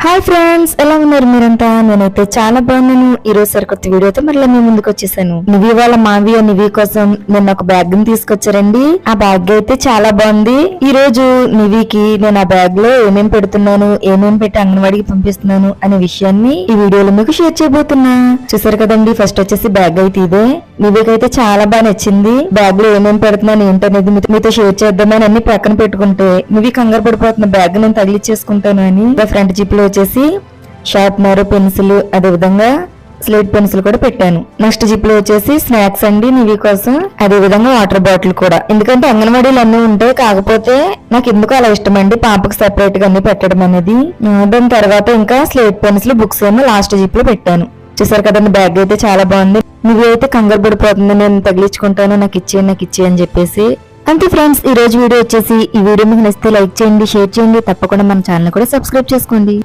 Hi friends, ఎలా ఉన్నారు మీరంతా? నేనైతే చాలా బాగున్నాను. ఈ రోజు సరికొత్త వీడియోతో మళ్ళీ మీ ముందుకు వచ్చేసాను. నివి వాళ్ళ మావి నివి కోసం నేను ఒక బ్యాగ్ ని తీసుకొచ్చారండి. ఆ బ్యాగ్ అయితే చాలా బాగుంది. ఈ రోజు నివికి నేను ఆ బ్యాగ్ లో ఏమేమి పెడుతున్నాను, ఏమేమి పెట్టి అంగన్వాడికి పంపిస్తున్నాను అనే విషయాన్ని ఈ వీడియోలో మీకు షేర్ చేయబోతున్నా. చూసారు కదండి, ఫస్ట్ వచ్చేసి బ్యాగ్ అయితే ఇదే. నివికి అయితే చాలా బాగా నచ్చింది. బ్యాగ్ లో ఏమేమి పెడుతున్నాను ఏంటనేది మీతో షేర్ చేద్దామని అన్ని పక్కన పెట్టుకుంటే నివి కంగారు పడిపోతున్న బ్యాగ్ నేను తగిలిచ్చేసుకుంటాను అని ఫ్రంట్ జిప్ లో వచ్చేసి షార్ప్నర్, పెన్సిల్, అదే విధంగా స్లేట్ పెన్సిల్ కూడా పెట్టాను. నెక్స్ట్ జిప్ లో వచ్చేసి స్నాక్స్ అండి నివి కోసం, అదే విధంగా వాటర్ బాటిల్ కూడా. ఎందుకంటే అంగన్వాడీలు అన్ని ఉంటాయి, కాకపోతే నాకు ఎందుకు అలా ఇష్టం అండి పాపకు సెపరేట్ గా అన్ని పెట్టడం అనేది. దాని తర్వాత ఇంకా స్లేట్ పెన్సిల్, బుక్స్ ఏమో లాస్ట్ జిప్ లో పెట్టాను. చూసారు కదండి, బ్యాగ్ అయితే చాలా బాగుంది. నివి అయితే కంగారు పడిపోతుంది, నేను తగిలించుకుంటాను, నాకు ఇచ్చే అని చెప్పేసి. అంతే ఫ్రెండ్స్, ఈ రోజు వీడియో వచ్చేసి ఈ వీడియో మీకు నచ్చితే లైక్ చేయండి, షేర్ చేయండి, తప్పకుండా మన ఛానల్ కూడా సబ్స్క్రైబ్ చేసుకోండి.